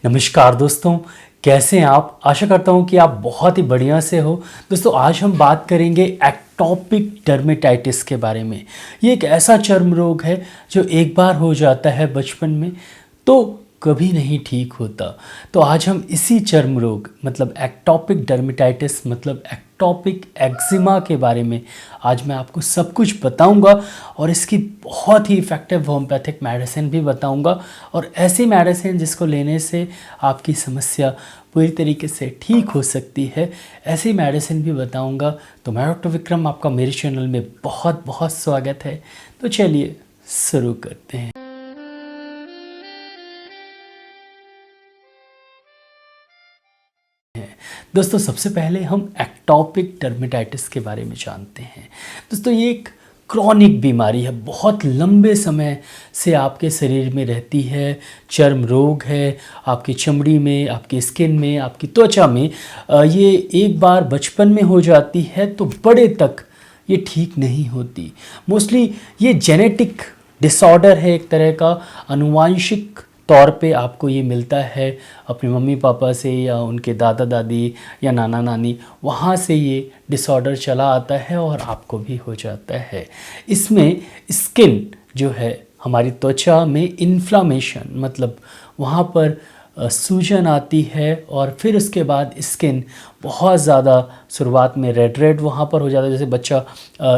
नमस्कार दोस्तों, कैसे हैं आप। आशा करता हूं कि आप बहुत ही बढ़िया से हो। दोस्तों आज हम बात करेंगे एक्टोपिक डर्मेटाइटिस के बारे में। ये एक ऐसा चर्म रोग है जो एक बार हो जाता है बचपन में तो कभी नहीं ठीक होता। तो आज हम इसी चर्म रोग मतलब एक्टोपिक डर्मेटाइटिस मतलब एक्टोपिक एक्जिमा के बारे में आज मैं आपको सब कुछ बताऊंगा और इसकी बहुत ही इफ़ेक्टिव होम्योपैथिक मेडिसिन भी बताऊंगा और ऐसी मेडिसिन जिसको लेने से आपकी समस्या पूरी तरीके से ठीक हो सकती है, ऐसी मेडिसिन भी बताऊंगा। तो मैं डॉक्टर विक्रम, आपका मेरे चैनल में बहुत बहुत स्वागत है। तो चलिए शुरू करते हैं। दोस्तों सबसे पहले हम एक्टोपिक डर्मेटाइटिस के बारे में जानते हैं। दोस्तों ये एक क्रॉनिक बीमारी है, बहुत लंबे समय से आपके शरीर में रहती है, चर्म रोग है, आपकी चमड़ी में, आपकी स्किन में, आपकी त्वचा में। ये एक बार बचपन में हो जाती है तो बड़े तक ये ठीक नहीं होती। मोस्टली ये जेनेटिक डिसऑर्डर है, एक तरह का आनुवांशिक तौर पे आपको ये मिलता है अपने मम्मी पापा से या उनके दादा दादी या नाना नानी, वहाँ से ये डिसऑर्डर चला आता है और आपको भी हो जाता है। इसमें स्किन जो है, हमारी त्वचा में इन्फ्लामेशन मतलब वहाँ पर सूजन आती है और फिर उसके बाद स्किन बहुत ज़्यादा शुरुआत में रेड रेड वहाँ पर हो जाता है। जैसे बच्चा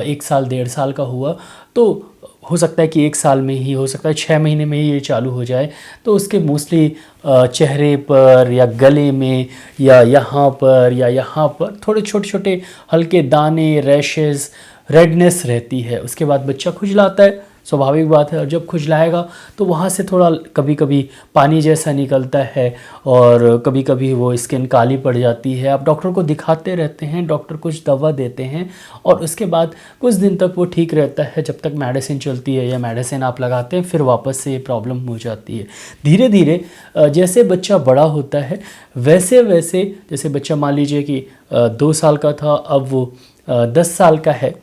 1 साल 1.5 साल का हुआ तो हो सकता है कि 1 साल में ही, हो सकता है 6 महीने में ही ये चालू हो जाए। तो उसके मोस्टली चेहरे पर या गले में या यहाँ पर थोड़े छोटे छोटे हल्के दाने, रैशेस, रेडनेस रहती है। उसके बाद बच्चा खुजलाता है, स्वाभाविक बात है। और जब खुजलाएगा तो वहाँ से थोड़ा कभी कभी पानी जैसा निकलता है और कभी कभी वो स्किन काली पड़ जाती है। आप डॉक्टर को दिखाते रहते हैं, डॉक्टर कुछ दवा देते हैं और उसके बाद कुछ दिन तक वो ठीक रहता है जब तक मेडिसिन चलती है या मेडिसिन आप लगाते हैं, फिर वापस से ये प्रॉब्लम हो जाती है। धीरे धीरे जैसे बच्चा बड़ा होता है वैसे वैसे, जैसे बच्चा मान लीजिए कि 2 साल का था, अब वो 10 साल का है।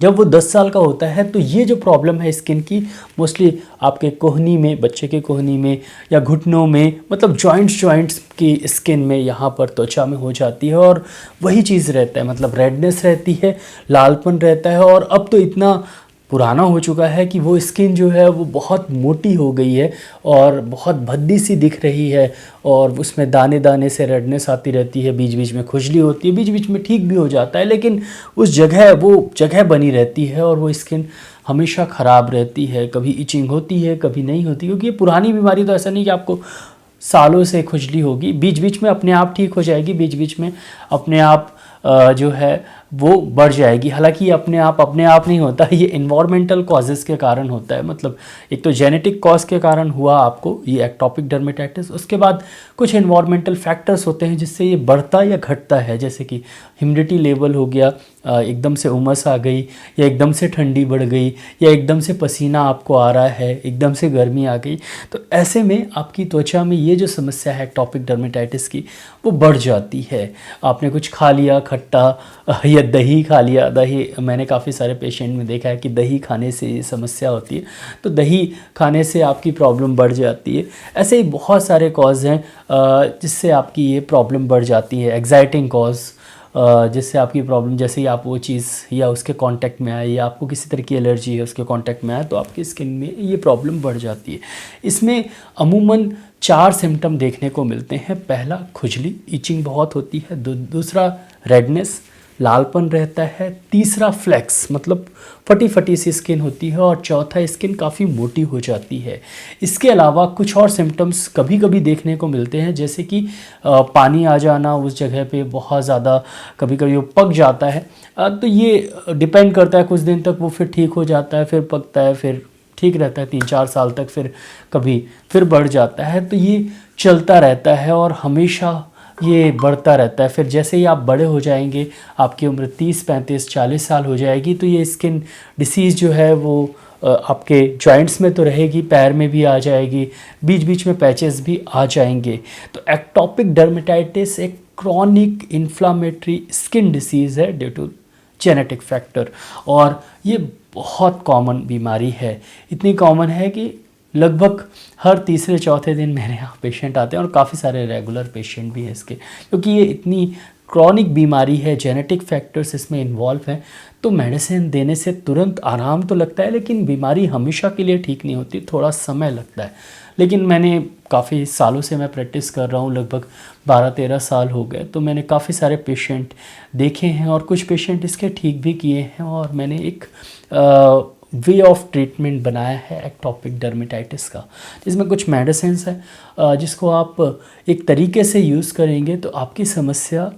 जब वो 10 साल का होता है तो ये जो प्रॉब्लम है स्किन की, मोस्टली आपके कोहनी में, बच्चे के कोहनी में या घुटनों में, मतलब जॉइंट्स की स्किन में, यहाँ पर त्वचा में हो जाती है। और वही चीज़ रहता है, मतलब रेडनेस रहती है, लालपन रहता है। और अब तो इतना पुराना हो चुका है कि वो स्किन जो है वो बहुत मोटी हो गई है और बहुत भद्दी सी दिख रही है और उसमें दाने दाने से रेडनेस आती रहती है, बीच बीच में खुजली होती है, बीच बीच में ठीक भी हो जाता है, लेकिन उस जगह वो जगह बनी रहती है और वो स्किन हमेशा ख़राब रहती है। कभी इचिंग होती है, कभी नहीं होती, क्योंकि ये पुरानी बीमारी तो ऐसा नहीं कि आपको सालों से खुजली होगी, बीच बीच में अपने आप ठीक हो जाएगी, बीच बीच में अपने आप जो है वो बढ़ जाएगी। हालांकि ये अपने आप नहीं होता, ये इन्वायरमेंटल कॉजेज़ के कारण होता है। मतलब एक तो जेनेटिक कॉज के कारण हुआ आपको ये एक्टोपिक डर्मेटाइटिस, उसके बाद कुछ इन्वायरमेंटल फैक्टर्स होते हैं जिससे ये बढ़ता या घटता है। जैसे कि ह्यूमिडिटी लेवल हो गया, एकदम से उमस आ गई या एकदम से ठंडी बढ़ गई या एकदम से पसीना आपको आ रहा है, एकदम से गर्मी आ गई, तो ऐसे में आपकी त्वचा में ये जो समस्या है एक्टोपिक डर्मेटाइटिस की वो बढ़ जाती है। आपने कुछ खा लिया खट्टा या दही खा लिया, दही मैंने काफ़ी सारे पेशेंट में देखा है कि दही खाने से ये समस्या होती है, तो दही खाने से आपकी प्रॉब्लम बढ़ जाती है। ऐसे ही बहुत सारे कॉज हैं जिससे आपकी ये प्रॉब्लम बढ़ जाती है। एग्जाइटिंग कॉज जिससे आपकी प्रॉब्लम, जैसे ही आप वो चीज़ या उसके कांटेक्ट में आए या आपको किसी तरह की एलर्जी है उसके कांटेक्ट में आए तो आपकी स्किन में ये प्रॉब्लम बढ़ जाती है। इसमें अमूमन 4 सिम्टम देखने को मिलते हैं। पहला, खुजली, इचिंग बहुत होती है। दूसरा, रेडनेस, लालपन रहता है। तीसरा, फ्लैक्स मतलब फटी फटी सी स्किन होती है। और चौथा, स्किन काफ़ी मोटी हो जाती है। इसके अलावा कुछ और सिम्टम्स कभी कभी देखने को मिलते हैं, जैसे कि पानी आ जाना उस जगह पे बहुत ज़्यादा, कभी कभी वो पक जाता है। तो ये डिपेंड करता है, कुछ दिन तक वो फिर ठीक हो जाता है, फिर पकता है, फिर ठीक रहता है 3-4 साल तक, फिर कभी फिर बढ़ जाता है। तो ये चलता रहता है और हमेशा ये बढ़ता रहता है। फिर जैसे ही आप बड़े हो जाएंगे, आपकी उम्र 30-35-40 साल हो जाएगी, तो ये स्किन डिसीज़ जो है वो आपके जॉइंट्स में तो रहेगी, पैर में भी आ जाएगी, बीच बीच में पैचेस भी आ जाएंगे। तो एक्टोपिक डर्मेटाइटिस एक क्रॉनिक इन्फ्लामेटरी स्किन डिसीज़ है ड्यू टू जेनेटिक फैक्टर, और ये बहुत कॉमन बीमारी है। इतनी कॉमन है कि लगभग हर तीसरे चौथे दिन मेरे यहाँ पेशेंट आते हैं और काफ़ी सारे रेगुलर पेशेंट भी हैं इसके, क्योंकि ये इतनी क्रॉनिक बीमारी है, जेनेटिक फैक्टर्स इसमें इन्वॉल्व हैं। तो मेडिसिन देने से तुरंत आराम तो लगता है, लेकिन बीमारी हमेशा के लिए ठीक नहीं होती, थोड़ा समय लगता है। लेकिन मैंने काफ़ी सालों से मैं प्रैक्टिस कर रहा हूँ, लगभग 12-13 साल हो गए, तो मैंने काफ़ी सारे पेशेंट देखे हैं और कुछ पेशेंट इसके ठीक भी किए हैं। और मैंने एक वे ऑफ ट्रीटमेंट बनाया है एक्टोपिक डर्मेटाइटिस का, जिसमें कुछ मेडिसिन्स हैं जिसको आप एक तरीके से यूज़ करेंगे तो आपकी समस्या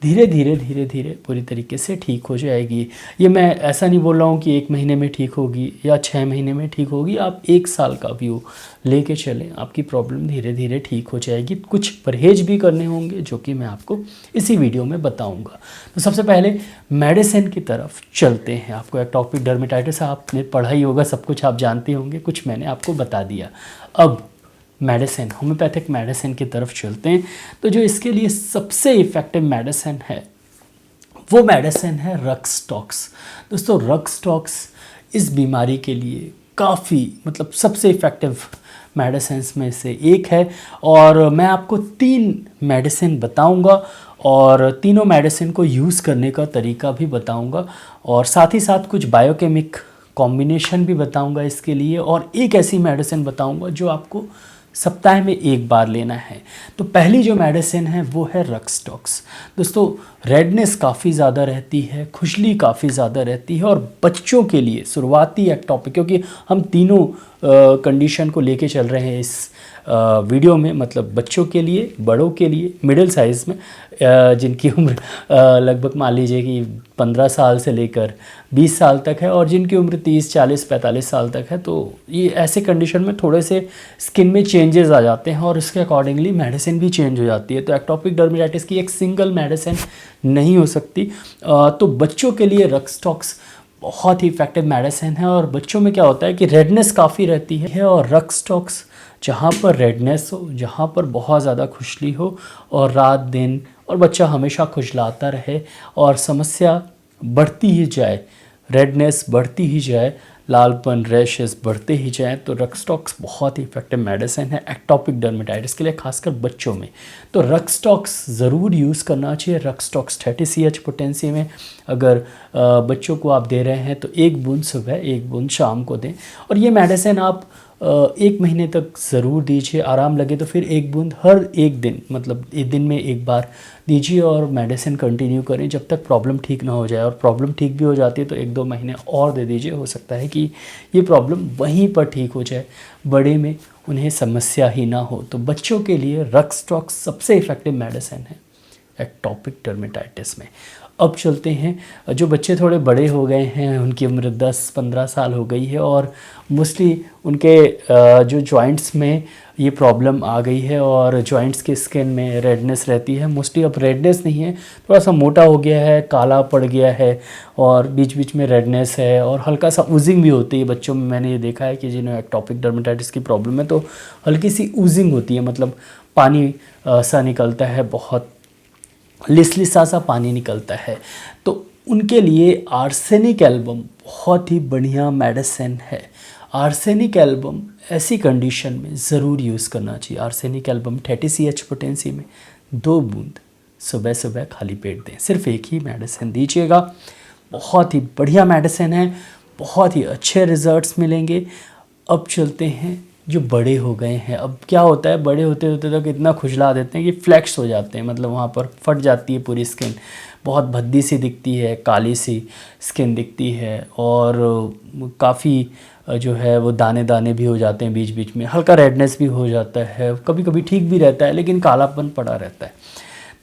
धीरे धीरे पूरी तरीके से ठीक हो जाएगी। ये मैं ऐसा नहीं बोल रहा हूँ कि 1 महीने में ठीक होगी या 6 महीने में ठीक होगी, आप 1 साल का व्यू लेके चलें, आपकी प्रॉब्लम धीरे धीरे ठीक हो जाएगी। कुछ परहेज भी करने होंगे जो कि मैं आपको इसी वीडियो में बताऊंगा। तो सबसे पहले मेडिसिन की तरफ चलते हैं। आपको एक्टोपिक डर्मेटाइटिस आपने पढ़ा ही होगा, सब कुछ आप जानते होंगे, कुछ मैंने आपको बता दिया। अब मेडिसिन, होम्योपैथिक मेडिसिन की तरफ चलते हैं। तो जो इसके लिए सबसे इफ़ेक्टिव मेडिसिन है वो मेडिसिन है रक्सटॉक्स। दोस्तों रक्सटॉक्स इस बीमारी के लिए काफ़ी मतलब सबसे इफ़ेक्टिव मेडिसिन में से एक है। और मैं आपको 3 मेडिसिन बताऊंगा और तीनों मेडिसिन को यूज़ करने का तरीका भी बताऊंगा, और साथ ही साथ कुछ बायोकेमिक कॉम्बिनेशन भी बताऊंगा इसके लिए, और एक ऐसी मेडिसिन बताऊंगा जो आपको सप्ताह में 1 बार लेना है। तो पहली जो मेडिसिन है वो है रक्सटॉक्स। दोस्तों रेडनेस काफ़ी ज़्यादा रहती है, खुजली काफ़ी ज़्यादा रहती है, और बच्चों के लिए शुरुआती एक्टोपिक, क्योंकि हम तीनों कंडीशन को लेके चल रहे हैं इस वीडियो में, मतलब बच्चों के लिए, बड़ों के लिए, मिडिल साइज़ में जिनकी उम्र लगभग मान लीजिए कि 15 साल से लेकर 20 साल तक है, और जिनकी उम्र 30, 40, 45 साल तक है। तो ये ऐसे कंडीशन में थोड़े से स्किन में चेंजेस आ जाते हैं और इसके अकॉर्डिंगली मेडिसिन भी चेंज हो जाती है। तो एक्टोपिक डर्मेटाइटिस की एक सिंगल मेडिसिन नहीं हो सकती। तो बच्चों के लिए रक्सटॉक्स बहुत ही इफेक्टिव मेडिसिन है। और बच्चों में क्या होता है कि रेडनेस काफ़ी रहती है, और रक्सटॉक्स जहाँ पर रेडनेस हो, जहाँ पर बहुत ज़्यादा खुजली हो और रात दिन, और बच्चा हमेशा खुजलाता रहे और समस्या बढ़ती ही जाए, रेडनेस बढ़ती ही जाए, लालपन रैशेस बढ़ते ही जाएं, तो रक्सटॉक्स बहुत ही इफेक्टिव मेडिसिन है एक्टोपिक डर्मेटाइटिस के लिए, खासकर बच्चों में। तो रक्सटॉक्स ज़रूर यूज़ करना चाहिए। रक्सटॉक्स 30 CH पोटेंसी में अगर बच्चों को आप दे रहे हैं तो 1 बूंद सुबह, 1 बूंद शाम को दें। और ये मेडिसिन आप 1 महीने तक ज़रूर दीजिए। आराम लगे तो फिर 1 बूंद हर 1 दिन, मतलब 1 दिन में 1 बार दीजिए, और मेडिसिन कंटिन्यू करें जब तक प्रॉब्लम ठीक ना हो जाए। और प्रॉब्लम ठीक भी हो जाती है तो 1-2 महीने और दे दीजिए, हो सकता है कि ये प्रॉब्लम वहीं पर ठीक हो जाए, बड़े में उन्हें समस्या ही ना हो। तो बच्चों के लिए रक्सटॉक्स सबसे इफ़ेक्टिव मेडिसिन है एक्टोपिक डर्मेटाइटिस में। अब चलते हैं, जो बच्चे थोड़े बड़े हो गए हैं, उनकी उम्र 10-15 साल हो गई है और मोस्टली उनके जो जॉइंट्स में ये प्रॉब्लम आ गई है और जॉइंट्स के स्किन में रेडनेस रहती है। मोस्टली अब रेडनेस नहीं है, थोड़ा सा मोटा हो गया है, काला पड़ गया है, और बीच बीच में रेडनेस है, और हल्का सा ऊजिंग भी होती है बच्चों में। मैंने ये देखा है कि जिन्हें एक्टोपिक डर्मेटाइटिस की प्रॉब्लम है तो हल्की सी ऊजिंग होती है, मतलब पानी सा निकलता है, बहुत लिसलिसा सा पानी निकलता है। तो उनके लिए आर्सेनिक एल्बम बहुत ही बढ़िया मेडिसिन है। आर्सेनिक एल्बम ऐसी कंडीशन में ज़रूर यूज़ करना चाहिए। आर्सेनिक एल्बम 30 CH पोटेंसी में 2 बूंद सुबह सुबह खाली पेट दें। सिर्फ एक ही मेडिसिन दीजिएगा, बहुत ही बढ़िया मेडिसिन है, बहुत ही अच्छे रिजल्ट्स मिलेंगे। अब चलते हैं जो बड़े हो गए हैं। अब क्या होता है, बड़े होते होते तक इतना खुजला देते हैं कि फ्लैक्स हो जाते हैं, मतलब वहाँ पर फट जाती है पूरी स्किन, बहुत भद्दी सी दिखती है, काली सी स्किन दिखती है, और काफ़ी जो है वो दाने दाने भी हो जाते हैं, बीच बीच में हल्का रेडनेस भी हो जाता है, कभी कभी ठीक भी रहता है लेकिन कालापन पड़ा रहता है।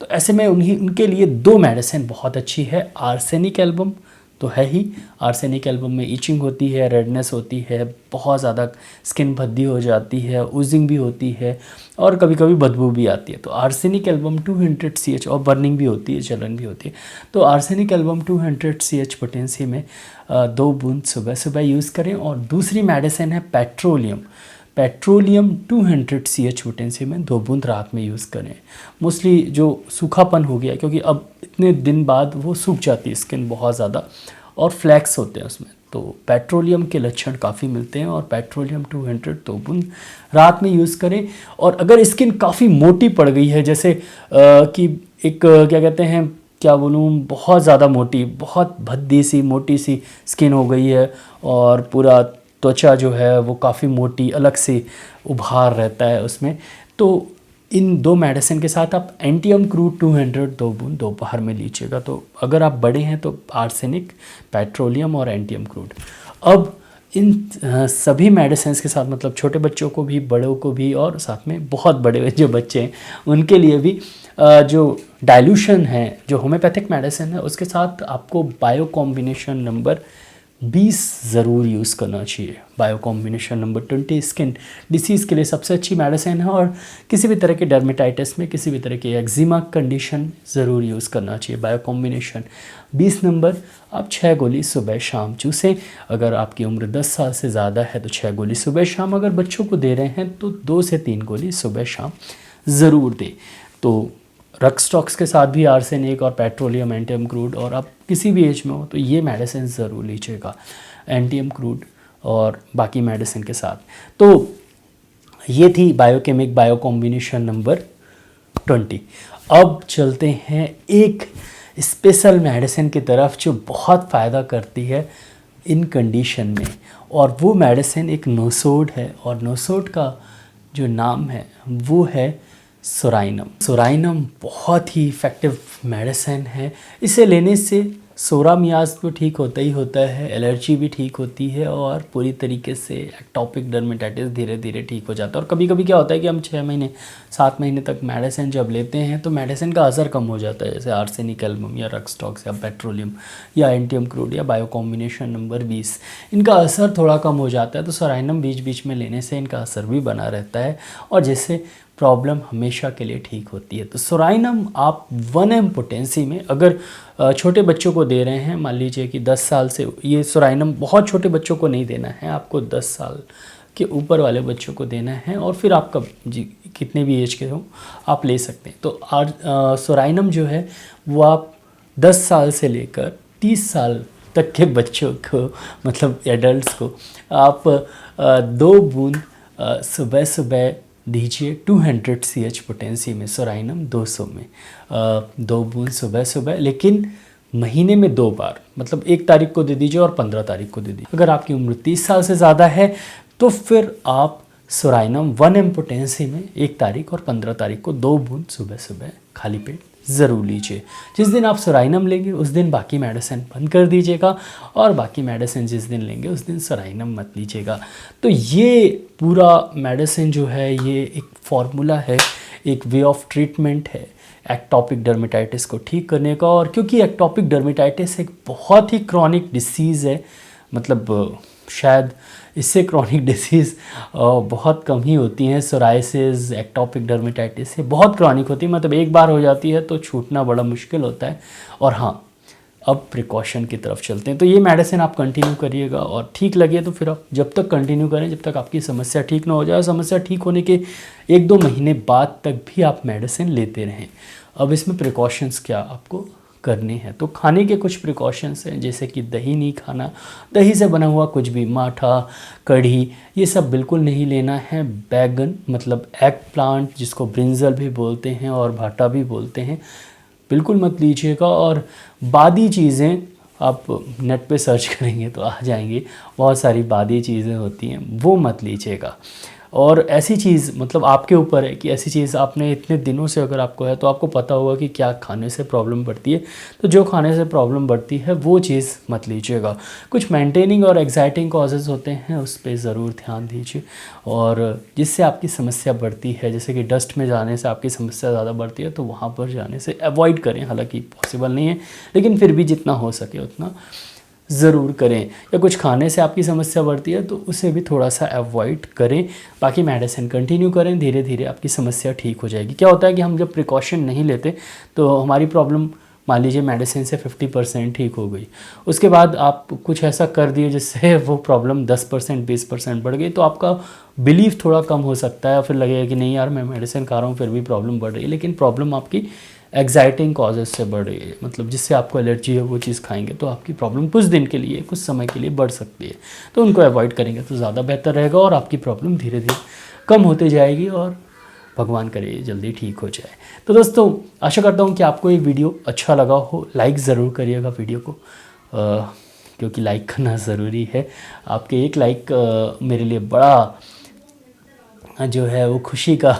तो ऐसे में उनके लिए 2 मेडिसिन बहुत अच्छी है। आर्सेनिक एल्बम तो है ही, आर्सेनिक एल्बम में ईचिंग होती है, रेडनेस होती है, बहुत ज़्यादा स्किन भद्दी हो जाती है, ऊजिंग भी होती है, और कभी कभी बदबू भी आती है। तो आर्सेनिक एल्बम 200 CH, और बर्निंग भी होती है, जलन भी होती है। तो आर्सेनिक एल्बम 200 CH पोटेंसी में 2 बूंद सुबह सुबह यूज़ करें। और दूसरी मेडिसिन है पेट्रोलियम। पेट्रोलियम 200 CH पोटेंसी में 2 बूंद रात में यूज़ करें। मोस्टली जो सूखापन हो गया, क्योंकि अब इतने दिन बाद वो सूख जाती है स्किन बहुत ज़्यादा, और फ्लैक्स होते हैं उसमें, तो पेट्रोलियम के लक्षण काफ़ी मिलते हैं और पेट्रोलियम 200 2 बूंद रात में यूज़ करें। और अगर स्किन काफ़ी मोटी पड़ गई है, जैसे कि एक क्या कहते हैं, क्या बोलूँ, बहुत ज़्यादा मोटी, बहुत भद्दी सी मोटी सी स्किन हो गई है और पूरा त्वचा जो है वो काफ़ी मोटी अलग से उभार रहता है उसमें, तो इन 2 मेडिसिन के साथ आप एंटियम क्रूड 200 2 बूंद दोपहर में लीजिएगा। तो अगर आप बड़े हैं तो आर्सेनिक, पेट्रोलियम और एंटियम क्रूड। अब इन सभी मेडिसिन के साथ, मतलब छोटे बच्चों को भी, बड़ों को भी, और साथ में बहुत बड़े जो बच्चे हैं उनके लिए भी जो डाइल्यूशन है, जो होम्योपैथिक मेडिसिन है, उसके साथ आपको बायो कॉम्बिनेशन नंबर 20 ज़रूर यूज़ करना चाहिए। Bio combination number 20 skin disease के लिए सबसे अच्छी मेडिसिन है और किसी भी तरह के डर्मेटाइटिस में, किसी भी तरह के एक्जिमा कंडीशन ज़रूर यूज़ करना चाहिए। बायो कॉम्बिनेशन 20 नंबर आप 6 गोली सुबह शाम चूसें। अगर आपकी उम्र 10 साल से ज़्यादा है तो 6 गोली सुबह शाम, अगर बच्चों को दे रहे हैं तो 2 से 3 गोली सुबह शाम ज़रूर दें। तो रक्सटॉक्स के साथ भी आर्सेनिक और पेट्रोलियम, एंटियम क्रूड, और आप किसी भी एज में हो तो ये मेडिसिन ज़रूर लीजिएगा, एंटियम क्रूड और बाकी मेडिसिन के साथ। तो ये थी बायोकेमिक बायो कॉम्बिनेशन नंबर 20। अब चलते हैं एक स्पेशल मेडिसिन की तरफ जो बहुत फ़ायदा करती है इन कंडीशन में, और वो मेडिसिन एक नोसोड है, और नोसोड का जो नाम है वो है सोराइनम। सोराइनम बहुत ही इफ़ेक्टिव मेडिसिन है। इसे लेने से सोरा मियाज तो ठीक होता ही होता है, एलर्जी भी ठीक होती है और पूरी तरीके से एक्टोपिक डर्मेटाइटिस धीरे धीरे ठीक हो जाता है। और कभी कभी क्या होता है कि हम 6 महीने 7 महीने तक मेडिसिन जब लेते हैं तो मेडिसिन का असर कम हो जाता है, जैसे आर्सेनिक एल्बम या रक्सटॉक्स या पेट्रोलियम या एंटियम क्रूड या बायो कॉम्बिनेशन नंबर 20, इनका असर थोड़ा कम हो जाता है। तो सोराइनम बीच बीच में लेने से इनका असर भी बना रहता है और जिससे प्रॉब्लम हमेशा के लिए ठीक होती है। तो सोराइनम आप 1 mg पोटेंसी में अगर छोटे बच्चों को दे रहे हैं, मान लीजिए कि 10 साल से, ये सोराइनम बहुत छोटे बच्चों को नहीं देना है, आपको 10 साल के ऊपर वाले बच्चों को देना है, और फिर आपका जी कितने भी एज के हो आप ले सकते हैं। तो सोराइनम जो है वो आप 10 साल से लेकर 30 साल तक के बच्चों को, मतलब एडल्ट्स को, आप 2 बूंद सुबह सुबह दीजिए 200 CH पोटेंसी में, सोराइनम 200 में 2 बूंद सुबह सुबह, लेकिन महीने में 2 बार, मतलब 1 तारीख को दे दीजिए और 15 तारीख को दे दीजिए। अगर आपकी उम्र 30 साल से ज़्यादा है तो फिर आप सोराइनम 1 mg पोटेंसी में 1 तारीख और 15 तारीख को 2 बूंद सुबह सुबह खाली पेट ज़रूर लीजिए। जिस दिन आप सोराइनम लेंगे उस दिन बाकी मेडिसिन बंद कर दीजिएगा, और बाकी मेडिसिन जिस दिन लेंगे उस दिन सोराइनम मत लीजिएगा। तो ये पूरा मेडिसिन जो है ये एक फार्मूला है, एक वे ऑफ ट्रीटमेंट है एक्टोपिक डर्मेटाइटिस को ठीक करने का। और क्योंकि एक्टोपिक डर्मेटाइटिस एक बहुत ही क्रॉनिक डिसीज़ है, मतलब शायद इससे क्रॉनिक डिसीज़ बहुत कम ही होती हैं। सोराइसिस, एक्टोपिक डर्मेटाइटिस से बहुत क्रॉनिक होती है, मतलब एक बार हो जाती है तो छूटना बड़ा मुश्किल होता है। और हाँ, अब प्रिकॉशन की तरफ चलते हैं। तो ये मेडिसिन आप कंटिन्यू करिएगा और ठीक लगे तो फिर आप जब तक कंटिन्यू करें जब तक आपकी समस्या ठीक ना हो जाए। समस्या ठीक होने के 1-2 महीने बाद तक भी आप मेडिसिन लेते रहें। अब इसमें प्रिकॉशंस क्या आपको करने हैं, तो खाने के कुछ प्रिकॉशंस हैं, जैसे कि दही नहीं खाना, दही से बना हुआ कुछ भी, माठा, कढ़ी, ये सब बिल्कुल नहीं लेना है। बैगन मतलब एग प्लांट जिसको ब्रिंजल भी बोलते हैं और भाटा भी बोलते हैं, बिल्कुल मत लीजिएगा। और बादी चीज़ें आप नेट पे सर्च करेंगे तो आ जाएंगी, बहुत सारी बादी चीज़ें होती हैं, वो मत लीजिएगा। और ऐसी चीज़, मतलब आपके ऊपर है कि ऐसी चीज़ आपने इतने दिनों से अगर आपको है तो आपको पता होगा कि क्या खाने से प्रॉब्लम बढ़ती है, तो जो खाने से प्रॉब्लम बढ़ती है वो चीज़ मत लीजिएगा। कुछ मेंटेनिंग और एक्साइटिंग कॉजेज़ होते हैं, उस पर ज़रूर ध्यान दीजिए। और जिससे आपकी समस्या बढ़ती है, जैसे कि डस्ट में जाने से आपकी समस्या ज़्यादा बढ़ती है, तो वहाँ पर जाने से अवॉइड करें। हालांकि पॉसिबल नहीं है, लेकिन फिर भी जितना हो सके उतना ज़रूर करें। या कुछ खाने से आपकी समस्या बढ़ती है तो उसे भी थोड़ा सा अवॉइड करें। बाकी मेडिसिन कंटिन्यू करें, धीरे धीरे आपकी समस्या ठीक हो जाएगी। क्या होता है कि हम जब प्रिकॉशन नहीं लेते तो हमारी प्रॉब्लम, मान लीजिए मेडिसिन से 50% ठीक हो गई, उसके बाद आप कुछ ऐसा कर दिए जिससे वो प्रॉब्लम 10% 20% बढ़ गई, तो आपका बिलीफ थोड़ा कम हो सकता है। फिर लगेगा कि नहीं यार, मैं मेडिसिन खा रहा हूँ फिर भी प्रॉब्लम बढ़ रही है, लेकिन प्रॉब्लम आपकी एग्जाइटिंग कॉजेज से बढ़ रही है, मतलब जिससे आपको एलर्जी है वो चीज़ खाएंगे तो आपकी प्रॉब्लम कुछ दिन के लिए, कुछ समय के लिए बढ़ सकती है। तो उनको अवॉइड करेंगे तो ज़्यादा बेहतर रहेगा और आपकी प्रॉब्लम धीरे धीरे कम होते जाएगी और भगवान करे जल्दी ठीक हो जाए। तो दोस्तों आशा करता हूँ कि आपको ये वीडियो अच्छा लगा हो। लाइक ज़रूर करिएगा वीडियो को, क्योंकि लाइक करना ज़रूरी है। आपके एक लाइक मेरे लिए बड़ा जो है वो खुशी का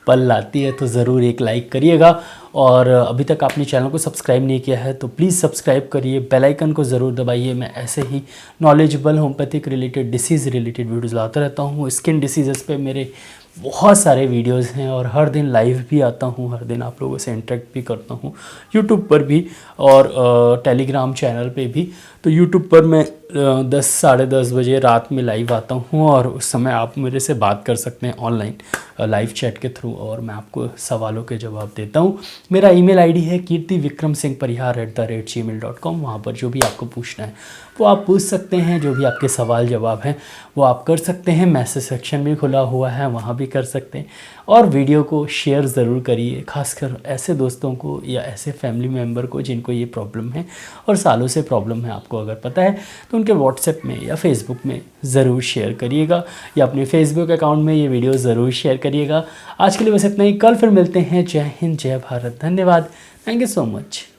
पल लाती है, तो ज़रूर एक लाइक करिएगा। और अभी तक आपने चैनल को सब्सक्राइब नहीं किया है तो प्लीज़ सब्सक्राइब करिए, बेल आइकन को ज़रूर दबाइए। मैं ऐसे ही knowledgeable homeopathic related, disease related videos लाता रहता हूँ। स्किन डिसीज़ पे मेरे बहुत सारे वीडियोस हैं और हर दिन लाइव भी आता हूँ, हर दिन आप लोगों से इंटरेक्ट भी करता हूँ, यूट्यूब पर भी और टेलीग्राम चैनल पे भी। तो यूट्यूब पर मैं 10 साढ़े 10 बजे रात में लाइव आता हूँ और उस समय आप मेरे से बात कर सकते हैं ऑनलाइन लाइव चैट के थ्रू और मैं आपको सवालों के जवाब देता हूँ। मेरा ईमेल आईडी है kirtivikramsinghparihar@gmail.com। वहाँ पर जो भी आपको पूछना है वो आप पूछ सकते हैं, जो भी आपके सवाल जवाब हैं वो आप कर सकते हैं। मैसेज सेक्शन भी खुला हुआ है, वहाँ भी कर सकते हैं। और वीडियो को शेयर ज़रूर करिए, खासकर ऐसे दोस्तों को या ऐसे फैमिली मेम्बर को जिनको ये प्रॉब्लम है और सालों से प्रॉब्लम है, आपको अगर पता है तो उनके व्हाट्सएप में या फेसबुक में ज़रूर शेयर करिएगा या अपने फेसबुक अकाउंट में ये वीडियो ज़रूर शेयर करिएगा। आज के लिए बस इतना ही, कल फिर मिलते हैं। जय हिंद, जय भारत, धन्यवाद, थैंक यू सो मच।